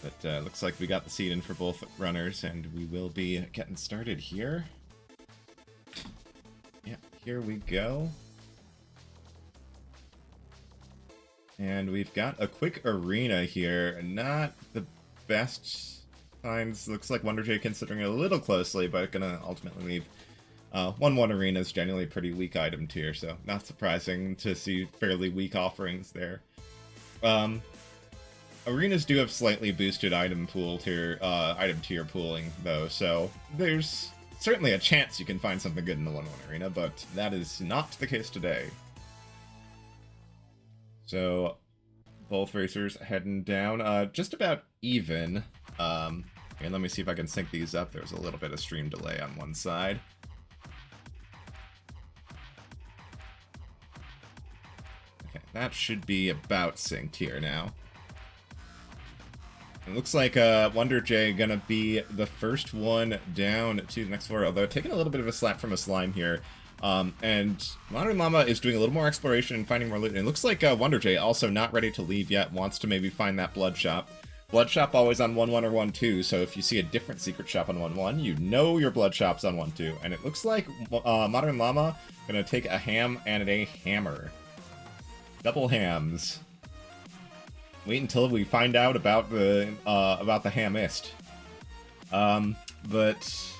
But looks like we got the seed in for both runners, and we will be getting started here. Yeah, here we go. And we've got a quick arena here. Not the best finds. Looks like WonderJ considering it a little closely, but gonna ultimately leave. 1-1 arena is generally a pretty weak item tier, so not surprising to see fairly weak offerings there. Arenas do have slightly boosted item tier pooling though, so there's certainly a chance you can find something good in the 1-1 arena, but that is not the case today. So both racers heading down, just about even. And let me see if I can sync these up. There's a little bit of stream delay on one side. Okay, that should be about synced here now. It looks like WonderJ gonna be the first one down to the next floor, although taking a little bit of a slap from a slime here. And ModernLlama is doing a little more exploration and finding more loot. And it looks like WonderJ also not ready to leave yet, wants to maybe find that blood shop. Blood shop always on 1-1 or 1-2, so if you see a different secret shop on 1-1, you know your blood shop's on 1-2. And it looks like ModernLlama gonna take a ham and a hammer. Double hams. Wait until we find out about the hamist. But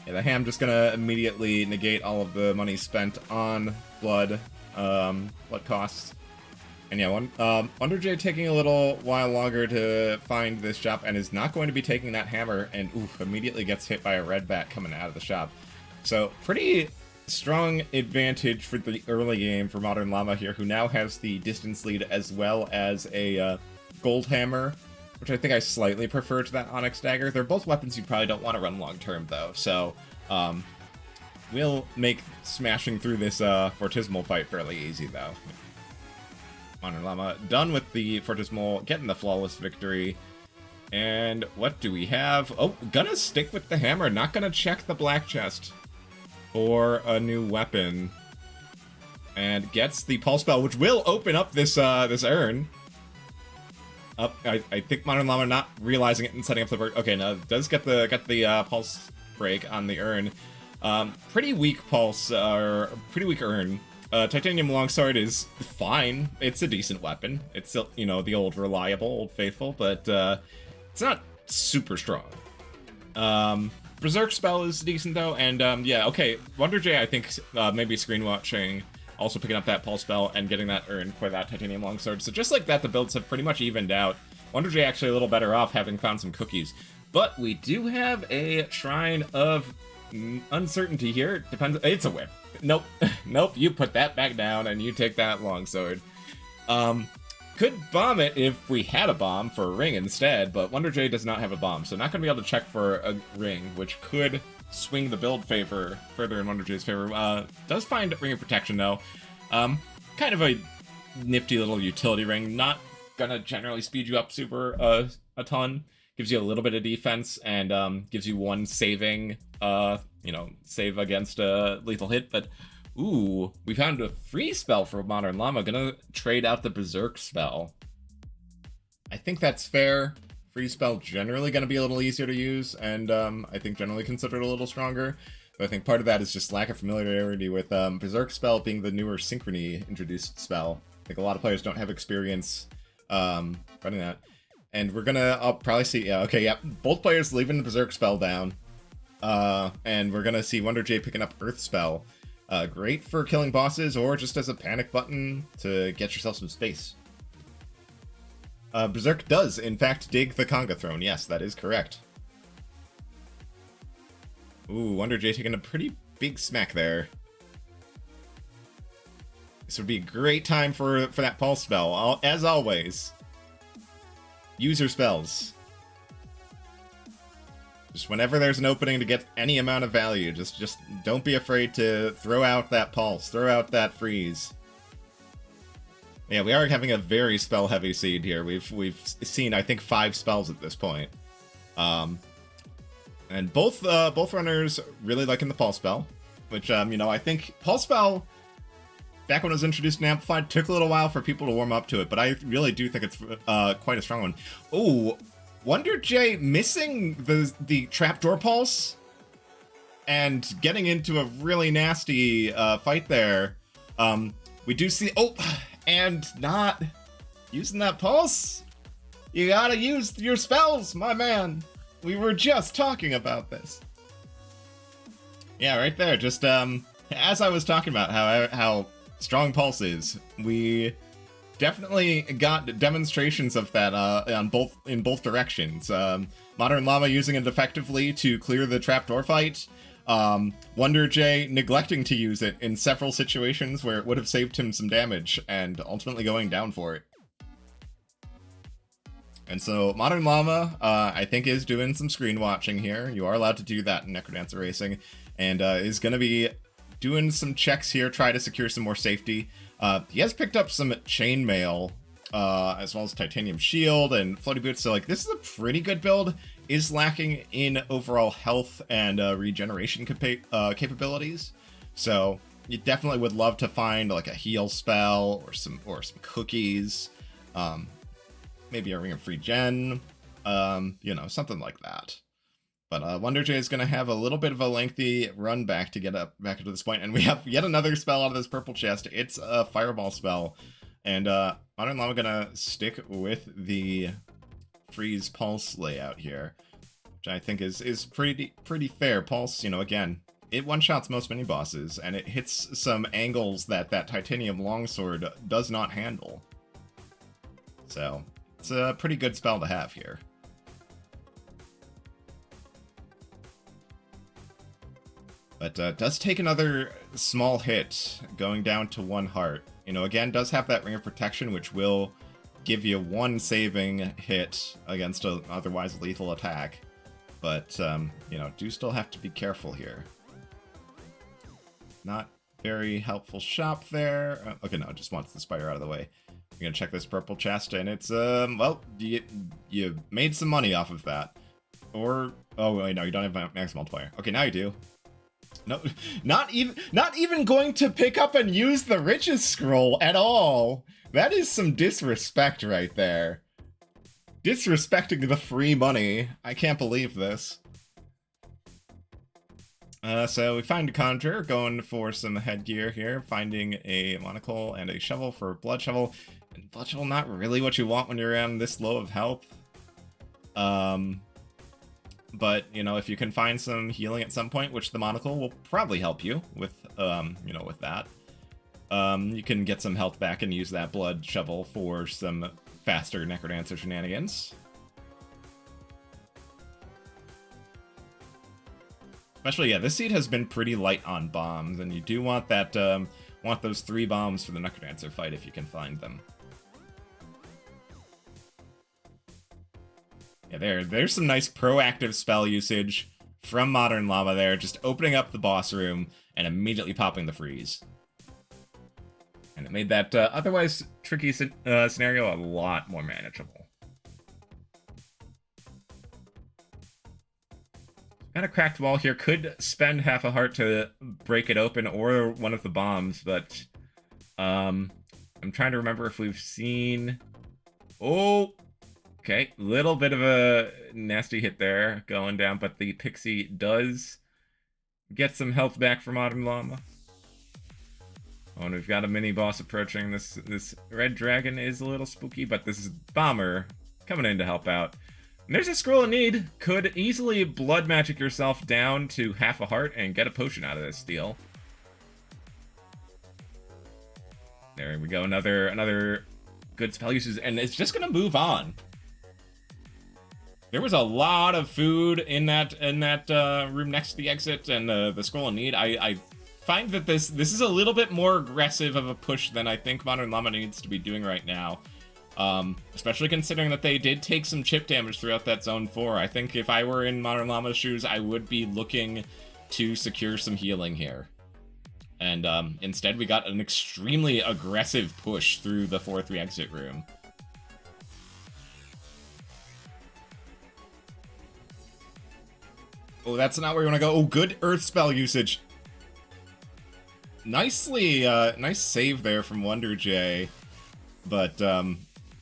yeah, the ham just gonna immediately negate all of the money spent on blood costs. And yeah, WonderJ taking a little while longer to find this shop and is not going to be taking that hammer, and immediately gets hit by a red bat coming out of the shop. So pretty strong advantage for the early game for ModernLlama here, who now has the distance lead as well as a gold hammer, which I think I slightly prefer to that Onyx dagger. They're both weapons you probably don't want to run long term though, so we'll make smashing through this Fortismal fight fairly easy though. ModernLlama done with the Fortismal, getting the flawless victory. And what do we have? Oh, gonna stick with the hammer, not gonna check the black chest for a new weapon, and gets the pulse spell, which will open up this urn. I think ModernLlama not realizing it and setting up the okay, no, it does get the pulse break on the urn. Pretty weak pulse, or pretty weak urn. Titanium longsword is fine. It's a decent weapon. It's still, you know, the old reliable, old faithful, but it's not super strong. Berserk spell is decent though, and yeah, okay, WonderJ I think maybe screen watching, also picking up that pulse spell and getting that urn for that Titanium longsword. So just like that, the builds have pretty much evened out. WonderJ actually a little better off having found some cookies. But we do have a Shrine of Uncertainty here. Depends, it's a whip. Nope, nope, you put that back down and you take that longsword. Could bomb it if we had a bomb for a ring instead, but WonderJ does not have a bomb, so not going to be able to check for a ring, which could swing the build favor further in WonderJ's favor. Does find Ring of Protection, though. Kind of a nifty little utility ring, not going to generally speed you up super a ton. Gives you a little bit of defense, and gives you one saving, save against a lethal hit, but ooh, we found a free spell for ModernLlama. Gonna trade out the Berserk spell. I think that's fair. Free spell generally gonna be a little easier to use, and I think generally considered a little stronger. But I think part of that is just lack of familiarity with Berserk spell being the newer Synchrony introduced spell. I think a lot of players don't have experience running that. And we're gonna, I'll probably see, yeah, okay, yeah, both players leaving the Berserk spell down. And we're gonna see WonderJ picking up Earth spell. Great for killing bosses or just as a panic button to get yourself some space. Berserk does, in fact, dig the Conga throne. Yes, that is correct. Ooh, WonderJ taking a pretty big smack there. This would be a great time for that pulse spell, as always. Use your spells. Just whenever there's an opening to get any amount of value, just don't be afraid to throw out that pulse, throw out that freeze. Yeah, we are having a very spell-heavy seed here. We've seen, I think, 5 spells at this point. And both runners really liking the pulse spell, which I think pulse spell back when it was introduced in Amplified, took a little while for people to warm up to it, but I really do think it's quite a strong one. Oh, WonderJ missing the trapdoor pulse and getting into a really nasty fight there. We do see, and not using that pulse. You gotta use your spells, my man. We were just talking about this. Yeah, right there. Just as I was talking about how strong pulse is, we definitely got demonstrations of that in both directions. ModernLlama using it effectively to clear the trapdoor fight. WonderJ neglecting to use it in several situations where it would have saved him some damage and ultimately going down for it. And so ModernLlama, I think, is doing some screen watching here. You are allowed to do that in Necrodancer Racing, and is going to be doing some checks here, try to secure some more safety. He has picked up some chainmail, as well as titanium shield and floaty boots, so like this is a pretty good build. Is lacking in overall health and regeneration capabilities, so you definitely would love to find like a heal spell or some cookies. Maybe a Ring of Free Gen, you know, something like that. But WonderJ is going to have a little bit of a lengthy run back to get back to this point, and we have yet another spell out of this purple chest. It's a Fireball spell, and ModernLlama gonna stick with the Freeze Pulse layout here, which I think is pretty fair. Pulse, you know, again, it one-shots most mini-bosses, and it hits some angles that Titanium Longsword does not handle. So it's a pretty good spell to have here. But does take another small hit, going down to 1 heart. You know, again, does have that Ring of Protection, which will give you 1 saving hit against an otherwise lethal attack. But, you know, do still have to be careful here. Not very helpful shop there. Okay, no, just wants the spider out of the way. You're gonna check this purple chest, and it's, well, you made some money off of that. Or, oh, wait, no, you don't have max multiplier. Okay, now you do. No, not even going to pick up and use the riches scroll at all. That is some disrespect right there. Disrespecting the free money. I can't believe this. So we find a conjurer, going for some headgear here, finding a monocle and a shovel for blood shovel. And blood shovel, not really what you want when you're around this low of health. But, you know, if you can find some healing at some point, which the monocle will probably help you with, you know, with that. You can get some health back and use that blood shovel for some faster Necrodancer shenanigans. Especially, yeah, this seed has been pretty light on bombs, and you do want that, want those 3 bombs for the Necrodancer fight if you can find them. Yeah, there's some nice proactive spell usage from ModernLlama there, just opening up the boss room and immediately popping the freeze. And it made that otherwise tricky scenario a lot more manageable. Got a cracked wall here. Could spend half a heart to break it open, or one of the bombs, but I'm trying to remember if we've seen... Oh! Okay, little bit of a nasty hit there going down, but the Pixie does get some health back for ModernLlama. Oh, and we've got a mini-boss approaching. This red dragon is a little spooky, but this is Bomber coming in to help out. And there's a scroll of need. Could easily blood magic yourself down to half a heart and get a potion out of this deal. There we go, another good spell uses, and it's just gonna move on. There was a lot of food in that room next to the exit and the scroll of need. I find that this is a little bit more aggressive of a push than I think ModernLlama needs to be doing right now. Especially considering that they did take some chip damage throughout that Zone 4. I think if I were in ModernLlama's shoes, I would be looking to secure some healing here. And instead we got an extremely aggressive push through the 4-3 exit room. Oh, that's not where you want to go. Oh, good earth spell usage. nicely, nice save there from WonderJ. But,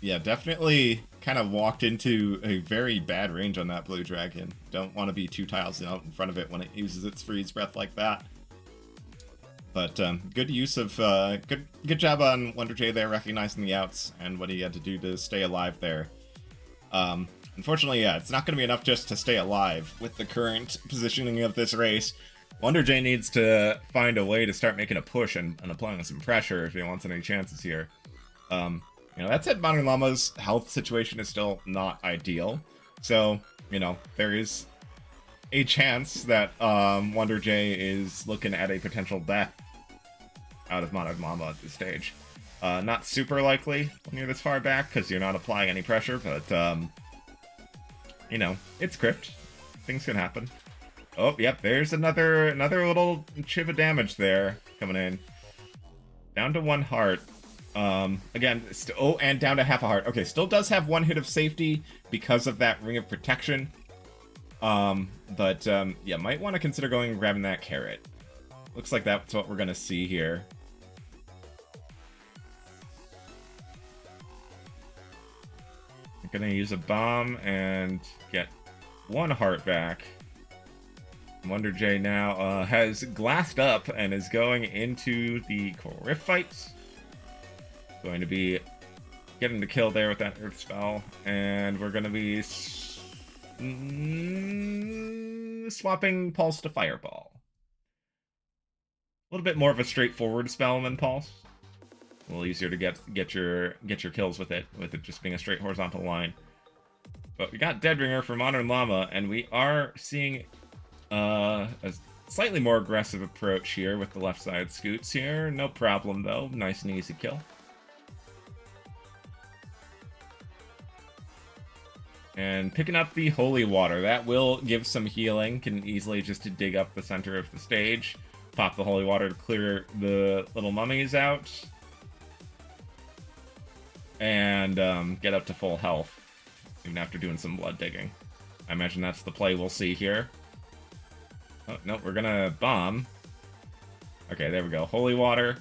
yeah, definitely kind of walked into a very bad range on that blue dragon. Don't want to be 2 tiles out in front of it when it uses its freeze breath like that. But good use of good job on WonderJ there, recognizing the outs and what he had to do to stay alive there. Unfortunately, yeah, it's not going to be enough just to stay alive with the current positioning of this race. WonderJ needs to find a way to start making a push and applying some pressure if he wants any chances here. You know, that said, ModernLlama's health situation is still not ideal. So, you know, there is a chance that WonderJ is looking at a potential death out of ModernLlama at this stage. Not super likely when you're this far back, because you're not applying any pressure, but, you know, it's Crypt. Things can happen. Oh, yep, there's another little chip of damage there coming in. Down to 1 heart. Again, oh, and down to half a heart. Okay, still does have 1 hit of safety because of that Ring of Protection. Yeah, might want to consider going and grabbing that carrot. Looks like that's what we're gonna see here. I'm gonna use a bomb and get 1 heart back. WonderJ now has glassed up and is going into the Corif fight. Going to be getting the kill there with that Earth spell, and we're going to be swapping Pulse to Fireball. A little bit more of a straightforward spell than Pulse. A little easier to get your kills with it just being a straight horizontal line. But we got Deadringer for ModernLlama, and we are seeing a slightly more aggressive approach here with the left side scoots here. No problem though, nice and easy kill. And picking up the Holy Water. That will give some healing. Can easily just dig up the center of the stage. Pop the Holy Water to clear the little mummies out. And get up to full health. Even after doing some blood digging. I imagine that's the play we'll see here. Oh, no, we're gonna bomb. Okay, there we go. Holy Water.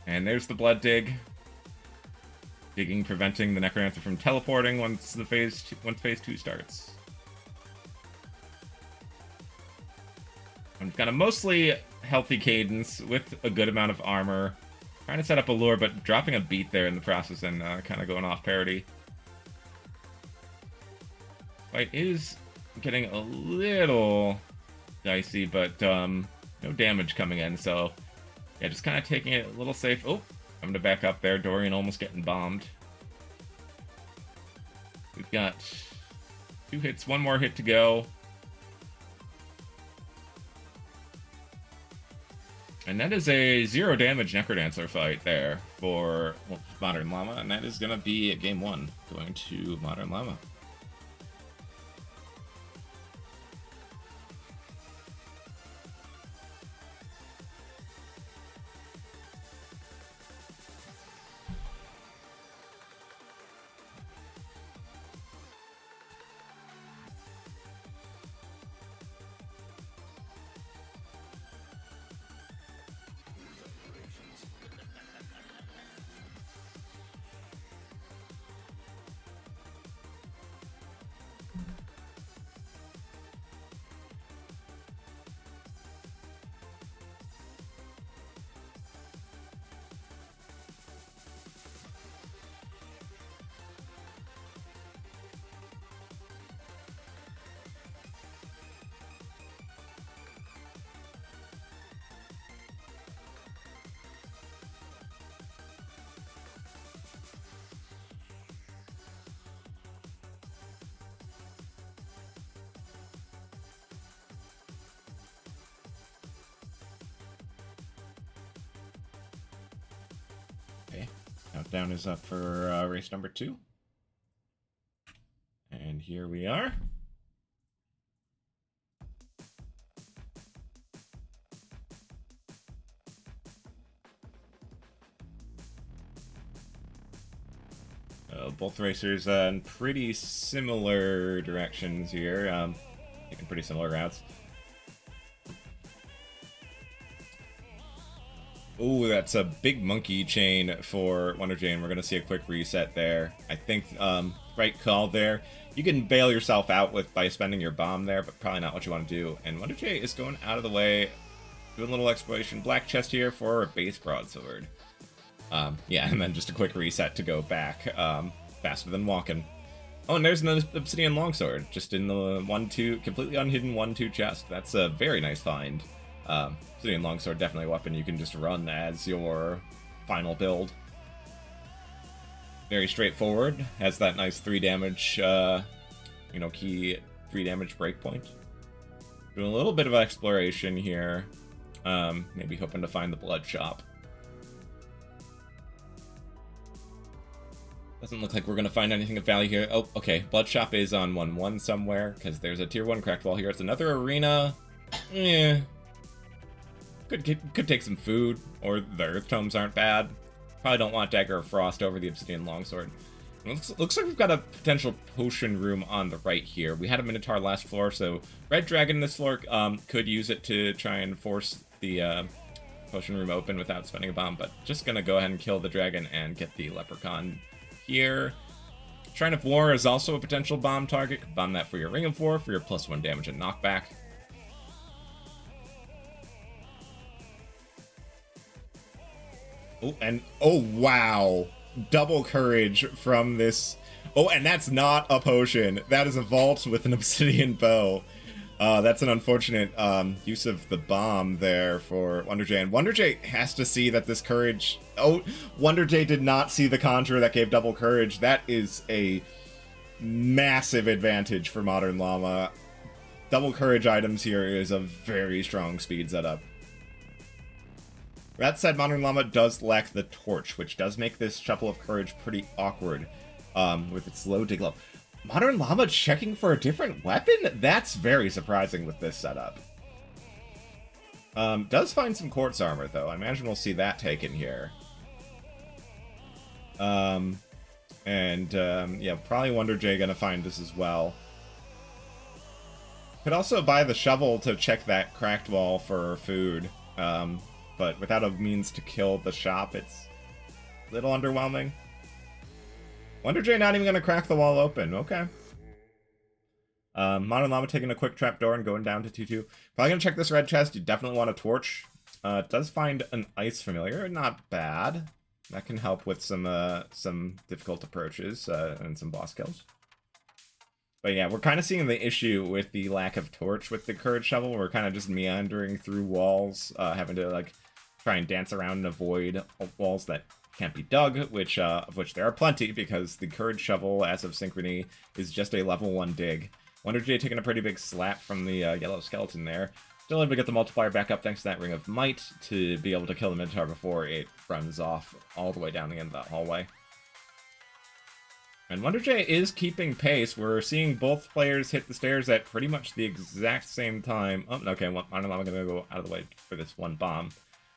And there's the blood dig. Digging, preventing the Necromancer from teleporting once phase 2 starts. I've got a mostly healthy cadence with a good amount of armor. Trying to set up a lure, but dropping a beat there in the process and kind of going off parity. Fight is getting a little dicey, but no damage coming in, so yeah, just kind of taking it a little safe. Oh, I'm going to back up there. Dorian almost getting bombed. We've got 2 hits, 1 more hit to go. And that is a 0 damage Necrodancer fight there for ModernLlama, and that is going to be a game 1 going to ModernLlama. Okay, countdown is up for race number 2. And here we are. So both racers in pretty similar directions here, taking pretty similar routes. Ooh, that's a big monkey chain for WonderJ, and we're going to see a quick reset there. I think, right call there. You can bail yourself out by spending your bomb there, but probably not what you want to do. And WonderJ is going out of the way, doing a little exploration. Black chest here for a base broadsword. Yeah, and then just a quick reset to go back, faster than walking. Oh, and there's an obsidian longsword, just in the 1-2, completely unhidden 1-2 chest. That's a very nice find. Obsidian longsword, definitely a weapon you can just run as your final build. Very straightforward, has that nice 3 damage, key 3 damage breakpoint. Doing a little bit of exploration here, maybe hoping to find the blood shop. Doesn't look like we're going to find anything of value here. Oh, okay. Blood Shop is on 1-1 somewhere, because there's a tier 1 cracked wall here. It's another arena. Eh. Could take some food, or the Earth Tomes aren't bad. Probably don't want Dagger of Frost over the Obsidian Longsword. Looks like we've got a potential potion room on the right here. We had a Minotaur last floor, so Red Dragon this floor could use it to try and force the potion room open without spending a bomb, but just going to go ahead and kill the dragon and get the Leprechaun here. Shrine of War is also a potential bomb target. Bomb that for your Ring of War for your +1 damage and knockback. Oh, and oh wow, double courage from this. Oh, and that's not a potion. That is a vault with an obsidian bow. That's an unfortunate use of the bomb there for WonderJ. And WonderJ has to see that this courage... Oh, WonderJ did not see the conjure that gave double courage. That is a massive advantage for ModernLlama. Double courage items here is a very strong speed setup. That said, ModernLlama does lack the torch, which does make this Shuffle of Courage pretty awkward with its low dig level. ModernLlama checking for a different weapon? That's very surprising with this setup. Does find some quartz armor, though. I imagine we'll see that taken here. Yeah, probably WonderJ gonna find this as well. Could also buy the shovel to check that cracked wall for food. But without a means to kill the shop, it's a little underwhelming. WonderJ not even going to crack the wall open. Okay. ModernLlama taking a quick trapdoor and going down to 2-2. Probably going to check this red chest. You definitely want a torch. It does find an ice familiar. Not bad. That can help with some difficult approaches and some boss kills. But yeah, we're kind of seeing the issue with the lack of torch with the Courage Shovel. We're kind of just meandering through walls, having to like try and dance around and avoid walls that can't be dug, which of which there are plenty, because the Courage Shovel, as of Synchrony, is just a level 1 dig. WonderJ taking a pretty big slap from the yellow skeleton there. Still able to get the multiplier back up thanks to that Ring of Might to be able to kill the Minotaur before it runs off all the way down the end of that hallway. And WonderJ is keeping pace. We're seeing both players hit the stairs at pretty much the exact same time. Oh, okay, ModernLlama gonna go out of the way for this one bomb.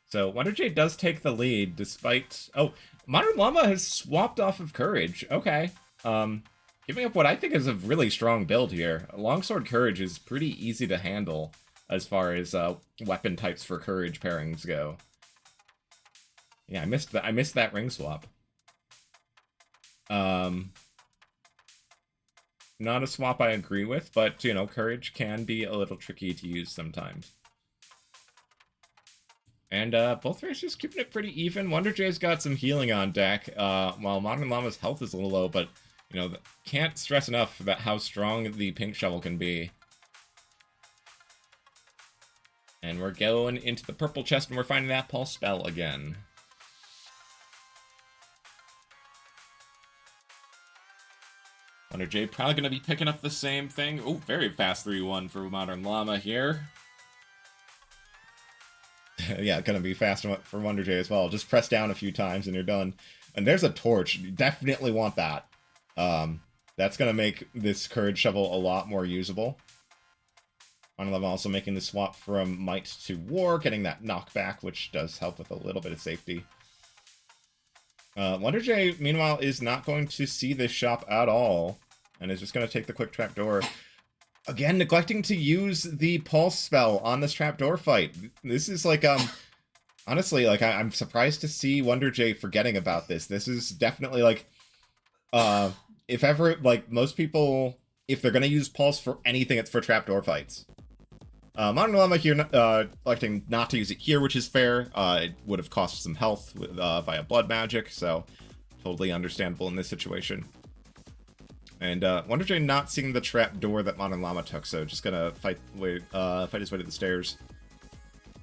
So WonderJ does take the lead despite... Oh, ModernLlama has swapped off of Courage. Okay. Giving up what I think is a really strong build here. Longsword Courage is pretty easy to handle as far as weapon types for Courage pairings go. Yeah, I missed that ring swap. Not a swap I agree with, but, you know, Courage can be a little tricky to use sometimes. And both racers keeping it pretty even. WonderJ's got some healing on deck, while ModernLlama's health is a little low, but, you know, can't stress enough about how strong the pink shovel can be. And we're going into the purple chest, and we're finding that pulse spell again. WonderJ probably going to be picking up the same thing. Oh, very fast 3-1 for ModernLlama here. Yeah, going to be fast for WonderJ as well. Just press down a few times and you're done. And there's a torch. You definitely want that. That's going to make this Courage Shovel a lot more usable. ModernLlama also making the swap from Might to War, getting that knockback, which does help with a little bit of safety. WonderJ, meanwhile, is not going to see this shop at all, and is just going to take the quick trapdoor. Again, neglecting to use the pulse spell on this trapdoor fight. This is like, honestly, like, I'm surprised to see WonderJ forgetting about this. This is definitely, like, if ever, like, most people, if they're going to use pulse for anything, it's for trapdoor fights. ModernLlama here, electing not to use it here, which is fair. It would have cost some health with, via blood magic, so totally understandable in this situation. And WonderJ not seeing the trapdoor that ModernLlama took, so just gonna fight his way to the stairs.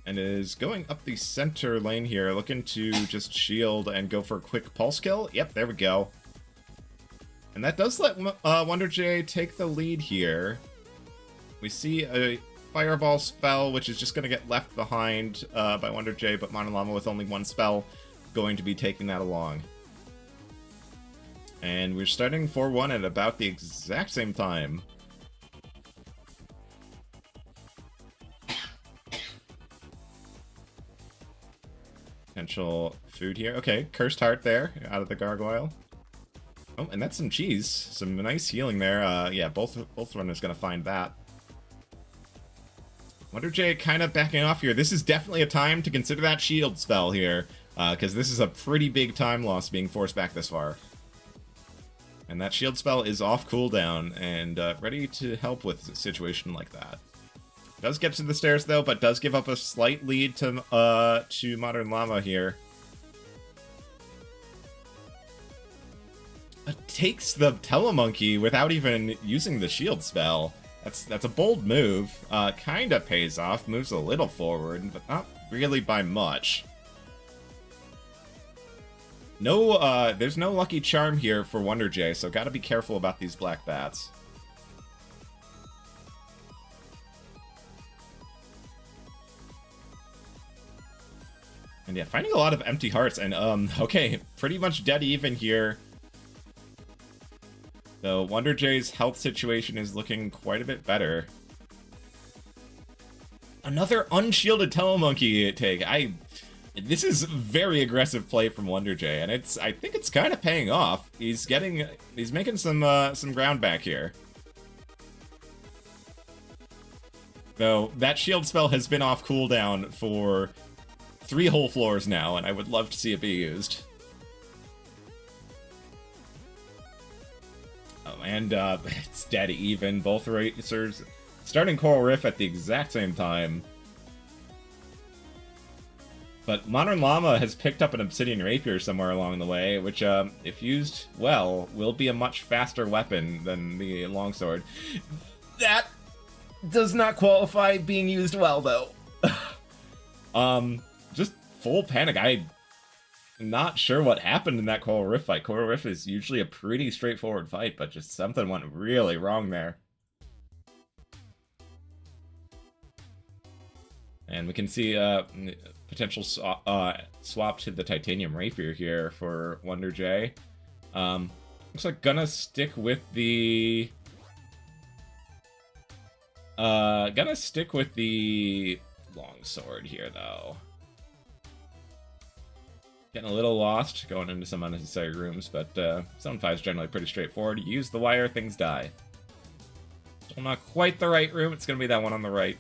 And is going up the center lane here, looking to just shield and go for a quick pulse kill. Yep, there we go. And that does let WonderJ take the lead here. We see a Fireball spell, which is just going to get left behind by WonderJ, but ModernLlama with only one spell going to be taking that along. And we're starting 4-1 at about the exact same time. Potential food here. Okay, Cursed Heart there, out of the Gargoyle. Oh, and that's some cheese. Some nice healing there. Yeah, both runners going to find that. WonderJ kind of backing off here. This is definitely a time to consider that shield spell here, because this is a pretty big time loss being forced back this far. And that shield spell is off cooldown and ready to help with a situation like that. Does get to the stairs though, but does give up a slight lead to ModernLlama here. Takes the Telemonkey without even using the shield spell. That's a bold move. Kinda pays off. Moves a little forward, but not really by much. No, there's no lucky charm here for WonderJ, so gotta be careful about these black bats. And yeah, finding a lot of empty hearts, and okay, pretty much dead even here. Though WonderJ's health situation is looking quite a bit better. Another unshielded Telemonkey take. This is very aggressive play from WonderJ, and I think it's kind of paying off. He's making some ground back here. Though that shield spell has been off cooldown for 3 whole floors now, and I would love to see it be used. Oh, and it's dead even. Both racers starting Coral Rift at the exact same time. But ModernLlama has picked up an Obsidian Rapier somewhere along the way, which, if used well, will be a much faster weapon than the longsword. That does not qualify being used well, though. Just full panic. I'm not sure what happened in that Coral Rift fight. Coral Rift is usually a pretty straightforward fight, but just something went really wrong there. And we can see potential swap to the Titanium Rapier here for WonderJ. Looks like gonna stick with the longsword here though. Getting a little lost going into some unnecessary rooms, but Zone 5 is generally pretty straightforward. You use the wire, things die. Still not quite the right room. It's gonna be that one on the right.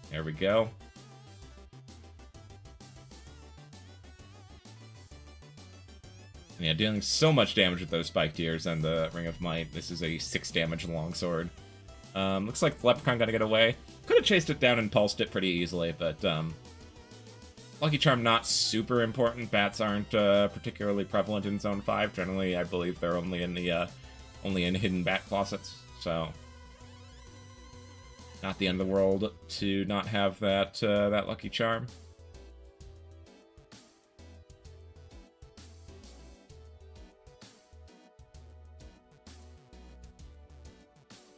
There we go. And yeah, dealing so much damage with those spiked ears and the Ring of Might. This is a 6 damage longsword. Looks like the Leprechaun gotta get away. Could have chased it down and pulsed it pretty easily, but Lucky Charm not super important. Bats aren't particularly prevalent in Zone 5. Generally, I believe they're only in the hidden bat closets. So not the end of the world to not have that that Lucky Charm.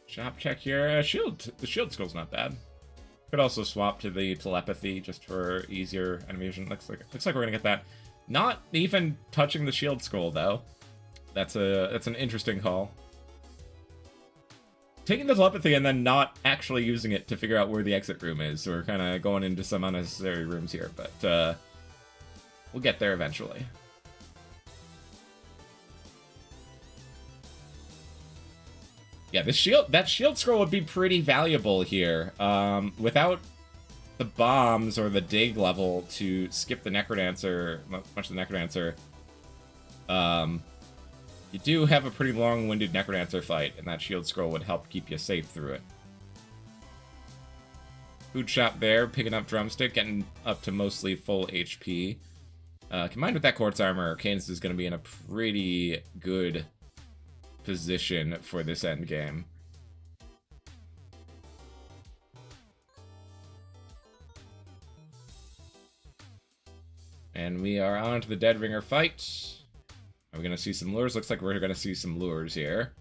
Shop check here. The shield skill's not bad. Could also swap to the telepathy just for easier enemy vision. Looks like we're gonna get that. Not even touching the shield scroll though. That's an interesting call. Taking the telepathy and then not actually using it to figure out where the exit room is. So we're kind of going into some unnecessary rooms here, but we'll get there eventually. Yeah, that shield scroll would be pretty valuable here. Without the bombs or the dig level to skip the Necrodancer, much of the Necrodancer, you do have a pretty long-winded Necrodancer fight, and that shield scroll would help keep you safe through it. Food shop there, picking up Drumstick, getting up to mostly full HP. Combined with that Quartz Armor, Cadence is going to be in a pretty good position for this end game. And we are on to the Dead Ringer fight. Are we going to see some lures? Looks like we're going to see some lures here.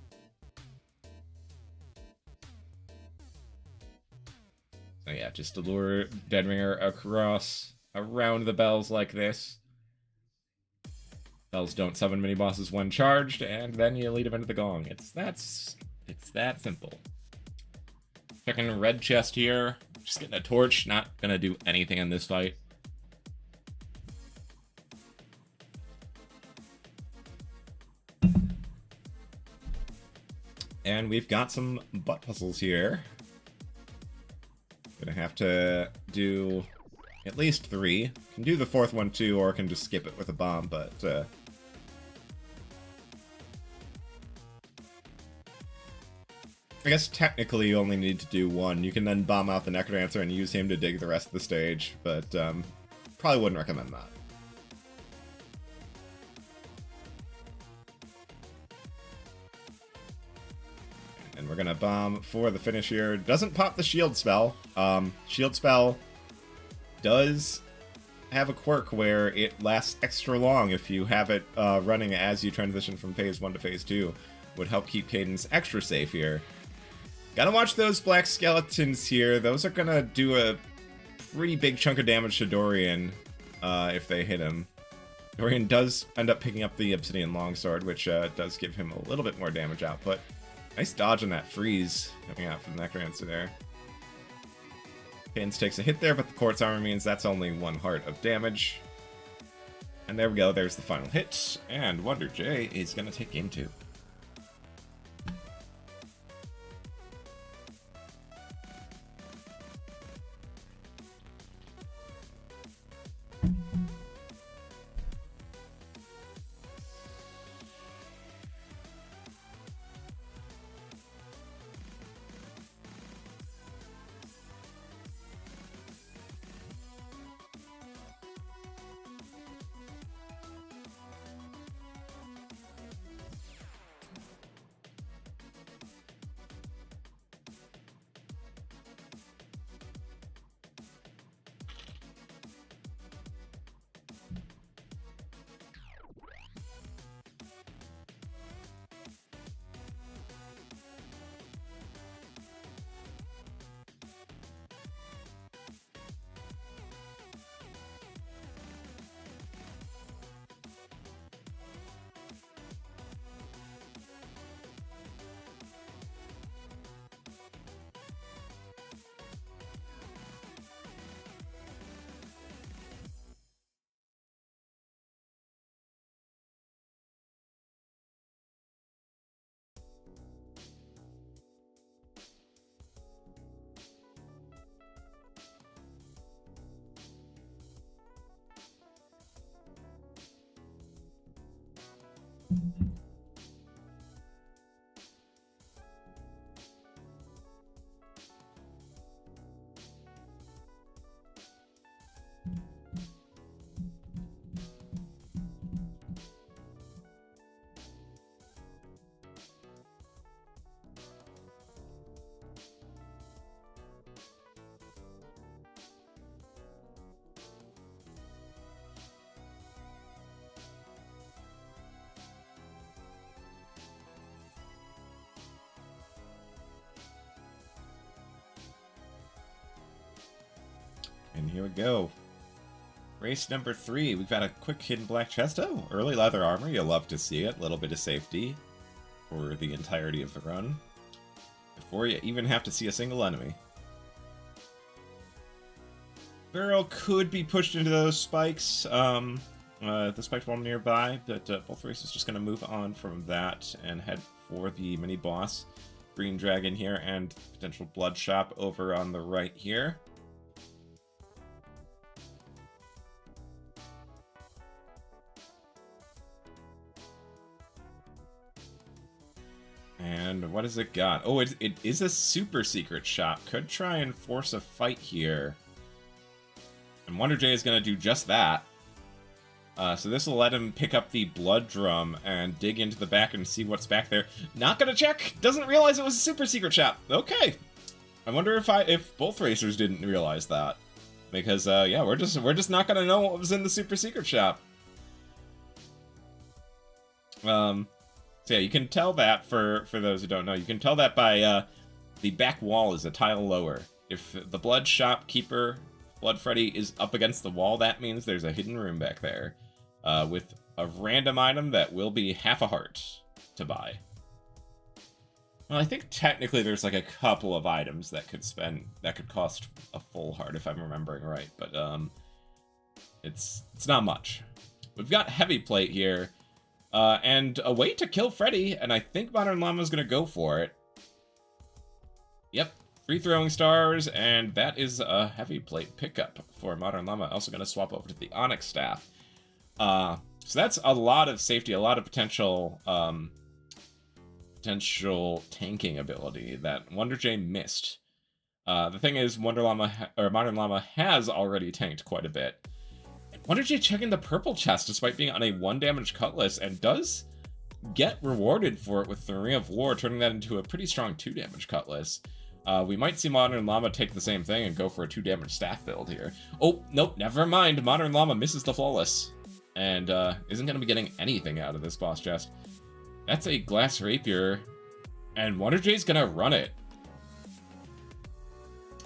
So yeah, just to lure Dead Ringer across around the bells like this. Bells don't summon mini bosses when charged, and then you lead them into the gong. It's that simple. Checking red chest here. Just getting a torch. Not gonna do anything in this fight. And we've got some butt puzzles here. Gonna have to do at least 3. Can do the 4th one too, or can just skip it with a bomb, but I guess technically you only need to do 1. You can then bomb out the Necrodancer and use him to dig the rest of the stage, but probably wouldn't recommend that. And we're gonna bomb for the finish here. Doesn't pop the shield spell. Shield spell does have a quirk where it lasts extra long if you have it running as you transition from phase 1 to phase 2. Would help keep Cadence extra safe here. Gotta watch those black skeletons here. Those are gonna do a pretty big chunk of damage to Dorian if they hit him. Dorian does end up picking up the Obsidian Longsword, which does give him a little bit more damage output. Nice dodge on that freeze coming out from the Necrodancer there. Cadence takes a hit there, but the Quartz Armor means that's only 1 heart of damage. And there we go, there's the final hit, and WonderJ is gonna take game 2. And here we go. Race number 3. We've got a quick hidden black chest. Oh, early leather armor. You'll love to see it. A little bit of safety for the entirety of the run before you even have to see a single enemy. Barrel could be pushed into those spikes. The spiked one nearby, but both races just going to move on from that and head for the mini boss. Green Dragon here and potential Blood Shop over on the right here. And what has it got? Oh, it is a super secret shop. Could try and force a fight here. And WonderJ is going to do just that. So this will let him pick up the Blood Drum and dig into the back and see what's back there. Not going to check. Doesn't realize it was a super secret shop. Okay. I wonder if both racers didn't realize that. Because, yeah, we're just not going to know what was in the super secret shop. So yeah, you can tell that, for those who don't know, you can tell that by the back wall is a tile lower. If the Blood Shopkeeper, Blood Freddy, is up against the wall, that means there's a hidden room back there with a random item that will be half a heart to buy. Well, I think technically there's like a couple of items that could cost a full heart if I'm remembering right, but it's not much. We've got Heavy Plate here. And a way to kill Freddy, and I think ModernLlama is going to go for it. Yep, 3 throwing stars, and that is a Heavy Plate pickup for ModernLlama. Also going to swap over to the Onyx Staff. So that's a lot of safety, a lot of potential tanking ability that WonderJ missed. The thing is, ModernLlama has already tanked quite a bit. WonderJ checking the purple chest despite being on a 1 damage cutlass and does get rewarded for it with the Ring of War, turning that into a pretty strong 2 damage cutlass. We might see ModernLlama take the same thing and go for a 2 damage staff build here. Oh, nope, never mind. ModernLlama misses the flawless and isn't going to be getting anything out of this boss chest. That's a glass rapier, and WonderJ's going to run it.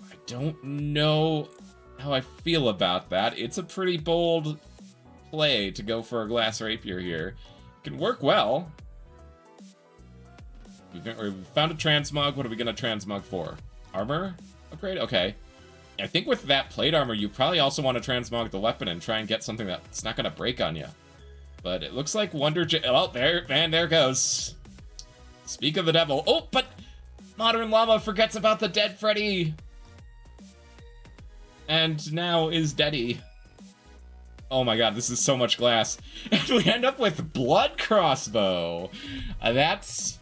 I don't know how I feel about that. It's a pretty bold play to go for a glass rapier here. It can work well. We've found a transmog. What are we going to transmog for? Armor upgrade? Okay. I think with that plate armor, you probably also want to transmog the weapon and try and get something that's not going to break on you. But it looks like WonderJ... Oh, there goes. Speak of the devil. Oh, but ModernLlama forgets about the dead Freddy. And now is deady. Oh my god, this is so much glass. And we end up with Blood Crossbow. That's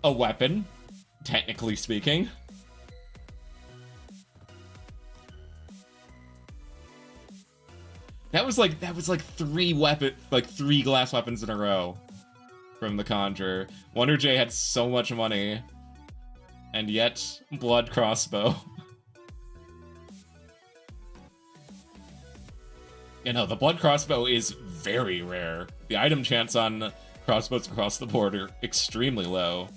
a weapon, technically speaking. That was like 3 glass weapons in a row from the Conjurer. WonderJ had so much money, and yet Blood Crossbow. You know, the Blood Crossbow is very rare. The item chance on crossbows across the board are extremely low.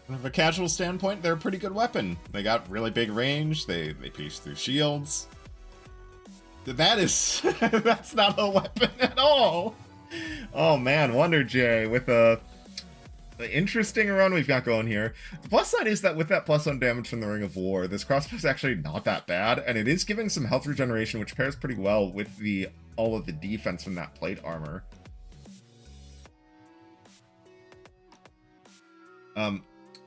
From a casual standpoint, they're a pretty good weapon. They got really big range, they pierce through shields. That's not a weapon at all! Oh man, WonderJ with the interesting run we've got going here. The plus side is that with that +1 damage from the Ring of War, this crossbow is actually not that bad, and it is giving some health regeneration, which pairs pretty well with all of the defense from that plate armor.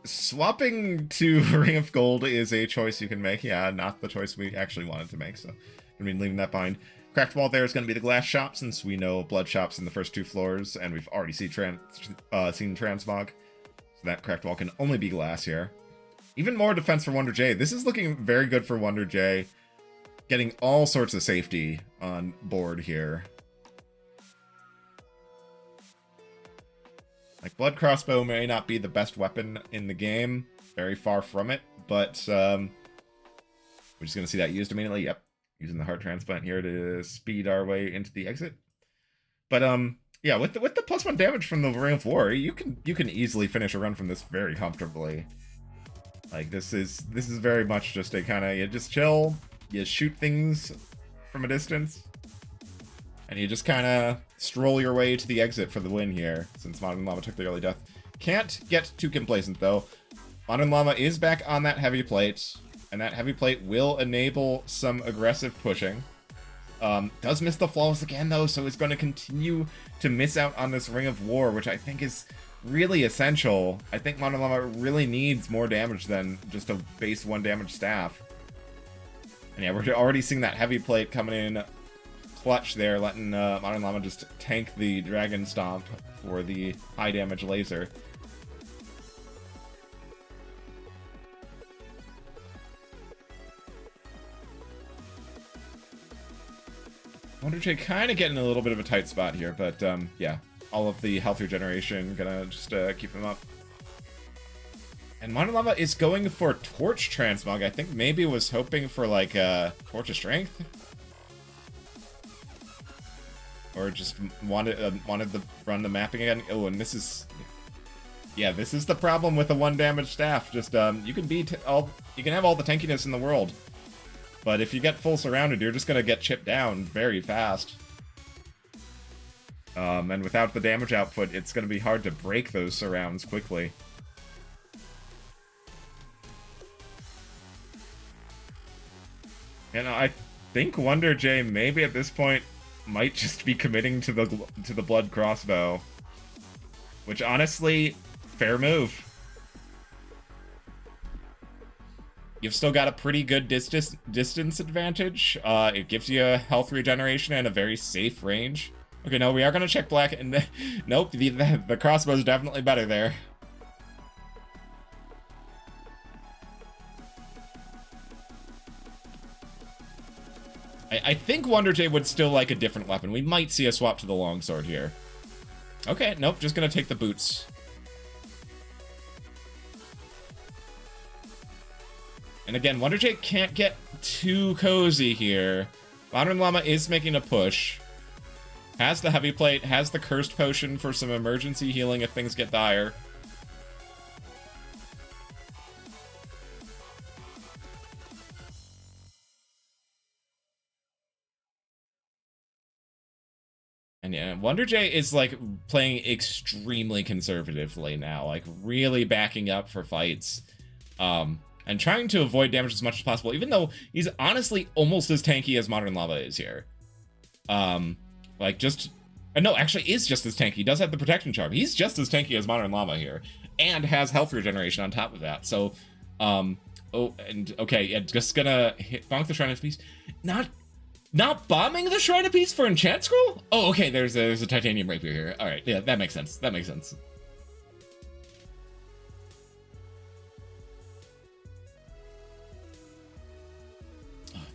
Swapping to Ring of Gold is a choice you can make. Yeah, not the choice we actually wanted to make, so I mean, leaving that behind. Cracked wall there is going to be the glass shop, since we know blood shops in the first 2 floors, and we've already seen transmog. So that cracked wall can only be glass here. Even more defense for WonderJ. This is looking very good for WonderJ. Getting all sorts of safety on board here. Like, Blood Crossbow may not be the best weapon in the game. Very far from it, but we're just going to see that used immediately. Yep. Using the heart transplant here to speed our way into the exit. But yeah, with the +1 damage from the Ring of War, you can easily finish a run from this very comfortably. Like, this is very much just a kind of, you just chill, you shoot things from a distance, and you just kind of stroll your way to the exit for the win here, since ModernLlama took the early death. Can't get too complacent though. ModernLlama is back on that heavy plate, and that heavy plate will enable some aggressive pushing. Does miss the flawless again, though, so it's going to continue to miss out on this Ring of War, which I think is really essential. I think ModernLlama really needs more damage than just a base 1 damage staff. And yeah, we're already seeing that heavy plate coming in clutch there, letting ModernLlama just tank the Dragon Stomp for the high damage laser. WonderJ kind of getting a little bit of a tight spot here, but yeah, all of the health regeneration gonna just keep him up. And ModernLlama is going for Torch Transmog. I think maybe was hoping for like Torch of Strength, or just wanted to run the mapping again. Oh, and this is, yeah, this is the problem with the 1 damage staff. Just you can have all the tankiness in the world, but if you get full surrounded, you're just gonna get chipped down very fast. And without the damage output, it's gonna be hard to break those surrounds quickly. And I think WonderJ maybe at this point might just be committing to the blood crossbow, which honestly, fair move. You've still got a pretty good distance advantage. It gives you a health regeneration and a very safe range. Okay, no, we are gonna check black, and nope, the crossbow is definitely better there. I think WonderJ would still like a different weapon. We might see a swap to the longsword here. Okay, nope, just gonna take the boots. And again, WonderJ can't get too cozy here. ModernLlama is making a push. Has the heavy plate, has the cursed potion for some emergency healing if things get dire. And yeah, WonderJ is like playing extremely conservatively now, like really backing up for fights. And trying to avoid damage as much as possible, even though he's honestly almost as tanky as ModernLlama is here. Like just, no, actually is just as tanky. He does have the protection charm. He's just as tanky as ModernLlama here, and has health regeneration on top of that. So, oh, and okay, yeah, just gonna bonk the Shrine of Peace. Not bombing the Shrine of Peace for Enchant Scroll? Oh, okay, there's a Titanium Rapier here. All right, yeah, that makes sense. That makes sense.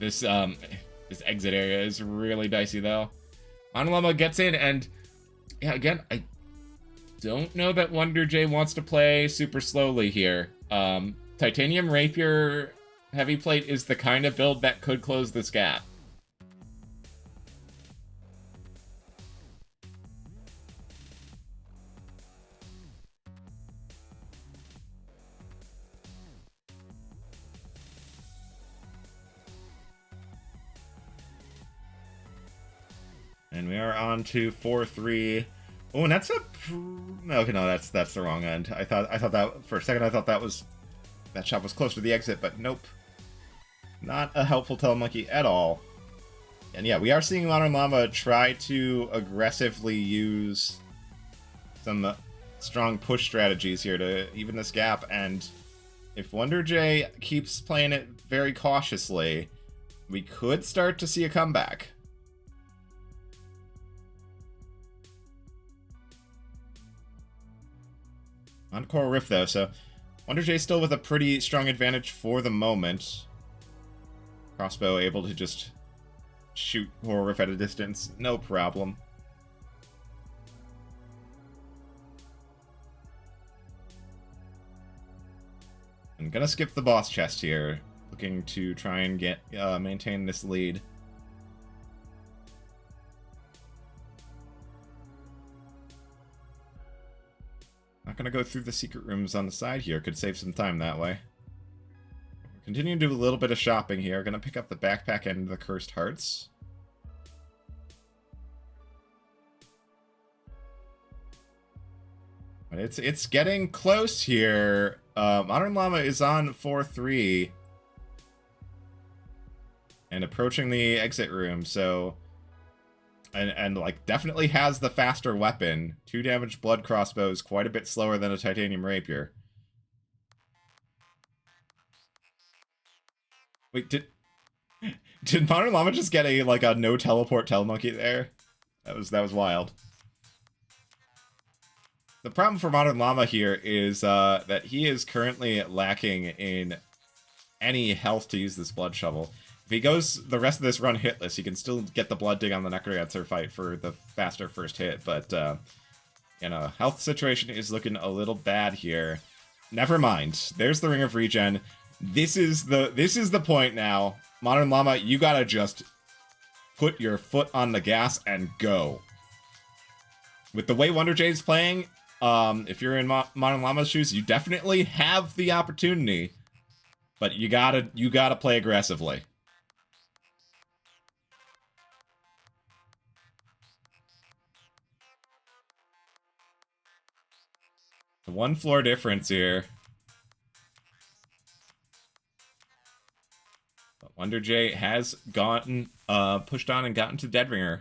This exit area is really dicey, though. ModernLlama gets in, and yeah, again, I don't know that WonderJ wants to play super slowly here. Titanium Rapier Heavy Plate is the kind of build that could close this gap. And we are on to 4-3. Oh, and that's a... Okay, no, that's the wrong end. I thought that... For a second, I thought that shot was close to the exit, but nope. Not a helpful telemonkey at all. And yeah, we are seeing ModernLlama try to aggressively use some strong push strategies here to even this gap, and if WonderJ keeps playing it very cautiously, we could start to see a comeback. Encore Rift, though, so WonderJ still with a pretty strong advantage for the moment. Crossbow able to just shoot Horror Rift at a distance, no problem. I'm gonna skip the boss chest here, looking to try and get maintain this lead. Not gonna go through the secret rooms on the side here. Could save some time that way. Continuing to do a little bit of shopping here. Gonna pick up the backpack and the Cursed Hearts. But it's getting close here. ModernLlama is on 4-3. and approaching the exit room, so... And like, definitely has the faster weapon. 2 damage blood crossbow is quite a bit slower than a titanium rapier. Wait, did ModernLlama just get a, like, a no teleport telemonkey there? That was wild. The problem for ModernLlama here is that he is currently lacking in any health to use this blood shovel. If he goes the rest of this run hitless, he can still get the blood dig on the Necrodancer fight for the faster first hit, but, you know, health situation is looking a little bad here. Never mind. There's the Ring of Regen. This is the point now. ModernLlama, you gotta just put your foot on the gas and go. With the way WonderJ is playing, if you're in ModernLlama's shoes, you definitely have the opportunity, but you gotta play aggressively. The 1 floor difference here. But WonderJ has gotten pushed on and gotten to Deadringer.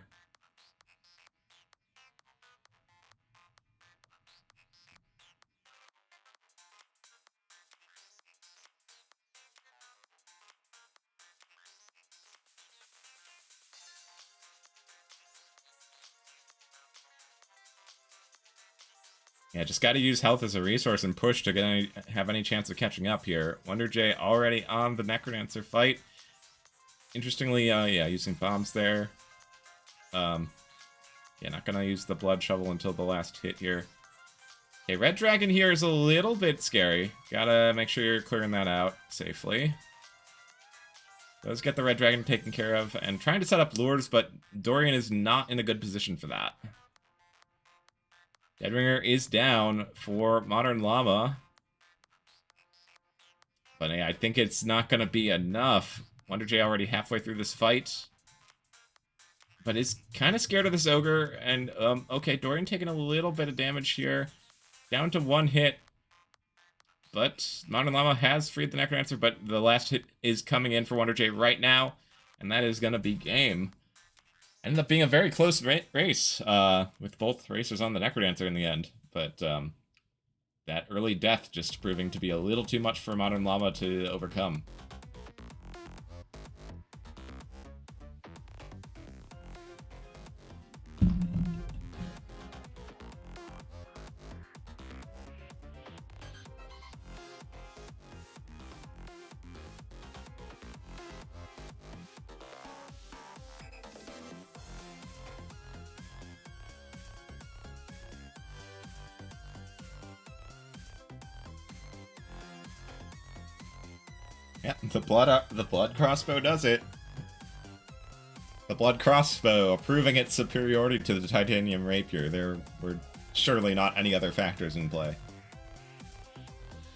Yeah, just got to use health as a resource and push to have any chance of catching up here. WonderJ already on the Necrodancer fight. Interestingly, yeah, using bombs there. Yeah, not gonna use the blood shovel until the last hit here. Okay, Red Dragon here is a little bit scary. Gotta make sure you're clearing that out safely. Does get the Red Dragon taken care of, and trying to set up lures, but Dorian is not in a good position for that. Deadringer is down for ModernLlama. But I think it's not going to be enough. WonderJ already halfway through this fight. But is kind of scared of this Ogre. And, okay, Dorian taking a little bit of damage here. Down to 1 hit. But ModernLlama has freed the Necrodancer, but the last hit is coming in for WonderJ right now. And that is going to be game. Ended up being a very close race, with both racers on the Necrodancer in the end. But that early death just proving to be a little too much for ModernLlama to overcome. Yeah, the blood crossbow does it. The blood crossbow proving its superiority to the titanium rapier. There were surely not any other factors in play.